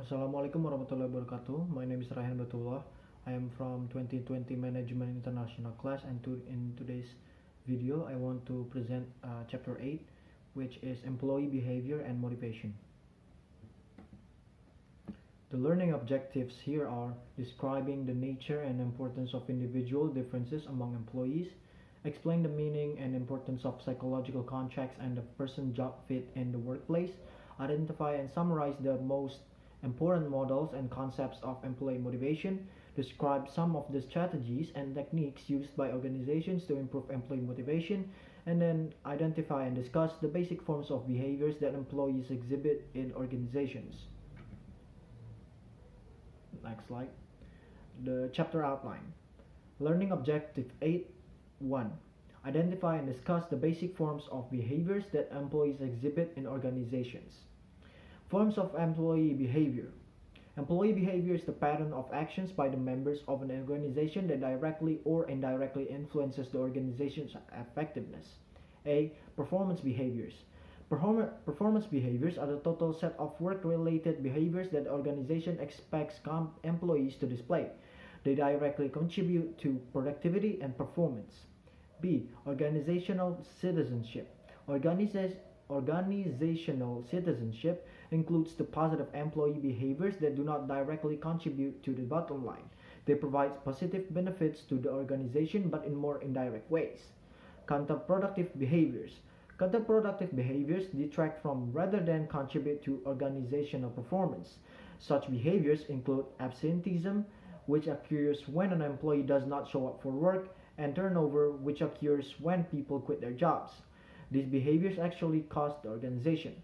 Assalamualaikum warahmatullahi wabarakatuh. My name is Raihan Hibatullah. I am from 2020 Management International class, and in today's video I want to present chapter 8, which is employee behavior and motivation. The learning objectives here are describing the nature and importance of individual differences among employees, explain the meaning and importance of psychological contracts and the person job fit in the workplace, identify and summarize the most important models and concepts of employee motivation, describe some of the strategies and techniques used by organizations to improve employee motivation, and then identify and discuss the basic forms of behaviors that employees exhibit in organizations. Next slide. The chapter outline. Learning objective 8.1. Identify and discuss the basic forms of behaviors that employees exhibit in organizations. Forms of employee behavior. Employee behavior is the pattern of actions by the members of an organization that directly or indirectly influences the organization's effectiveness. A. Performance behaviors. Performance behaviors are the total set of work-related behaviors that the organization expects employees to display. They directly contribute to productivity and performance. B. Organizational citizenship. Organizational citizenship includes the positive employee behaviors that do not directly contribute to the bottom line. They provide positive benefits to the organization but in more indirect ways. Counterproductive behaviors. Counterproductive behaviors detract from rather than contribute to organizational performance. Such behaviors include absenteeism, which occurs when an employee does not show up for work, and turnover, which occurs when people quit their jobs. These behaviors actually cost the organization.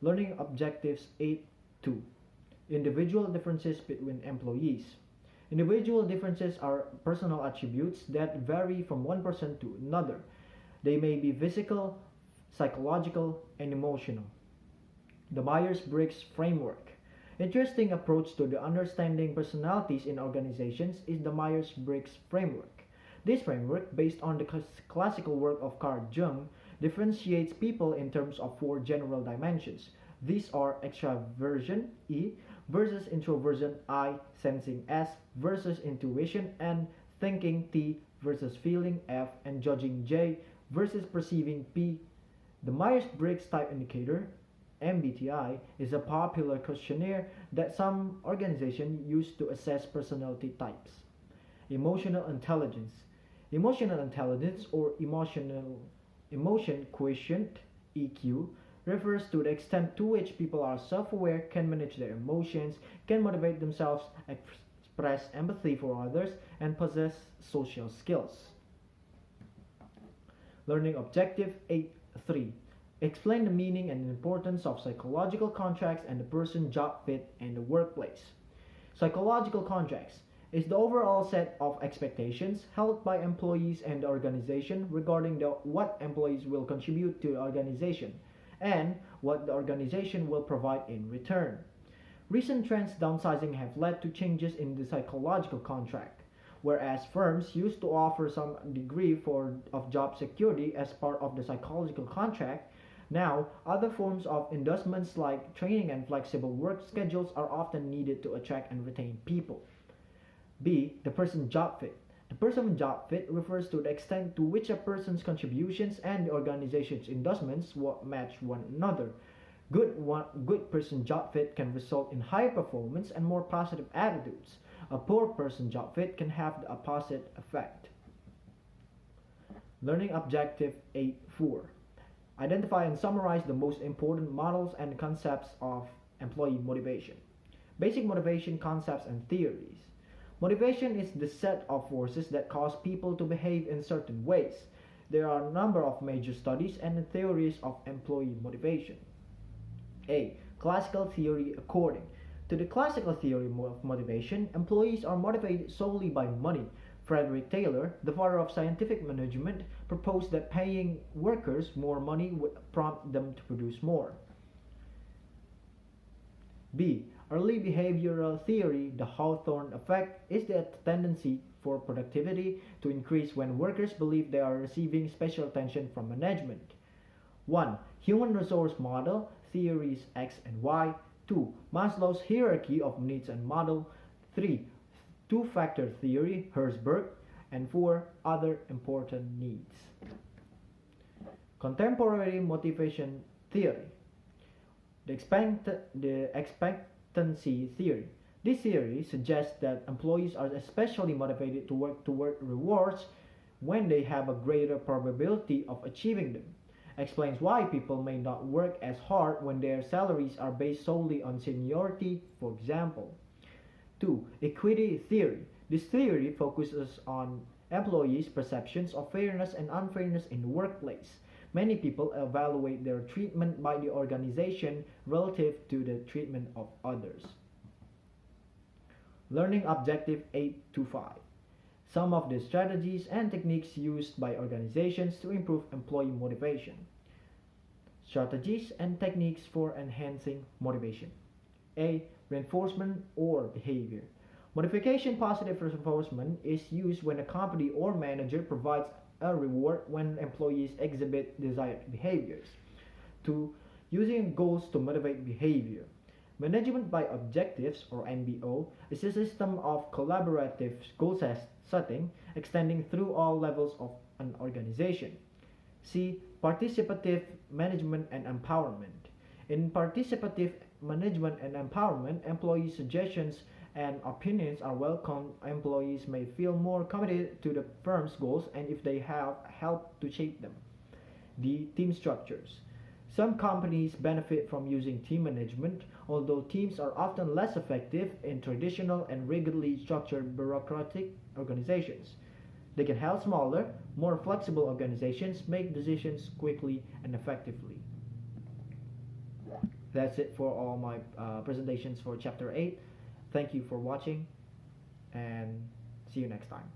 Learning objectives 8.2. Individual differences between employees. Individual differences are personal attributes that vary from one person to another. They may be physical, psychological, and emotional. The Myers-Briggs framework. Interesting approach to the understanding personalities in organizations is the Myers-Briggs framework. This framework, based on the classical work of Carl Jung, differentiates people in terms of four general dimensions. These are extraversion, E, versus introversion, I, sensing, S, versus intuition, N, thinking, T, versus feeling, F, and judging, J, versus perceiving, P. The Myers-Briggs Type Indicator, MBTI, is a popular questionnaire that some organizations use to assess personality types. Emotional intelligence. Emotional intelligence, or emotion quotient, EQ, refers to the extent to which people are self-aware, can manage their emotions, can motivate themselves, express empathy for others, and possess social skills. Learning objective 8.3. Explain the meaning and importance of psychological contracts and the person job fit in the workplace. Psychological contracts is the overall set of expectations held by employees and the organization regarding what employees will contribute to the organization and what the organization will provide in return. Recent trends downsizing have led to changes in the psychological contract. Whereas firms used to offer some degree of job security as part of the psychological contract, now other forms of endorsements like training and flexible work schedules are often needed to attract and retain people. B. The person job fit. The person job fit refers to the extent to which a person's contributions and the organization's endorsements match one another. Good person job fit can result in higher performance and more positive attitudes. A poor person job fit can have the opposite effect. Learning objective 8.4. Identify and summarize the most important models and concepts of employee motivation. Basic motivation concepts and theories. Motivation is the set of forces that cause people to behave in certain ways. There are a number of major studies and theories of employee motivation. A. Classical theory. According to the classical theory of motivation, employees are motivated solely by money. Frederick Taylor, the father of scientific management, proposed that paying workers more money would prompt them to produce more. B. Early behavioral theory. The Hawthorne effect is the tendency for productivity to increase when workers believe they are receiving special attention from management. 1. Human resource model, theories X and Y. 2. Maslow's hierarchy of needs and model. 3. Two-factor theory, Herzberg. And 4. Other important needs. Contemporary motivation theory. The expectancy theory. This theory suggests that employees are especially motivated to work toward rewards when they have a greater probability of achieving them. Explains why people may not work as hard when their salaries are based solely on seniority, for example. 2. Equity theory. This theory focuses on employees' perceptions of fairness and unfairness in the workplace. Many people evaluate their treatment by the organization relative to the treatment of others. Learning Objective 825. Some of the strategies and techniques used by organizations to improve employee motivation. Strategies and techniques for enhancing motivation. A. Reinforcement or behavior. Modification positive reinforcement is used when a company or manager provides a reward when employees exhibit desired behaviors. 2. Using goals to motivate behavior. Management by objectives, or MBO, is a system of collaborative goal setting extending through all levels of an organization. C. Participative management and empowerment. In participative management and empowerment, employee suggestions and opinions are welcome. Employees may feel more committed to the firm's goals and if they have helped to shape them. D. Team structures. Some companies benefit from using team management, although teams are often less effective in traditional and rigidly structured bureaucratic organizations. They can help smaller, more flexible organizations make decisions quickly and effectively. That's it for all my presentations for Chapter 8. Thank you for watching and see you next time.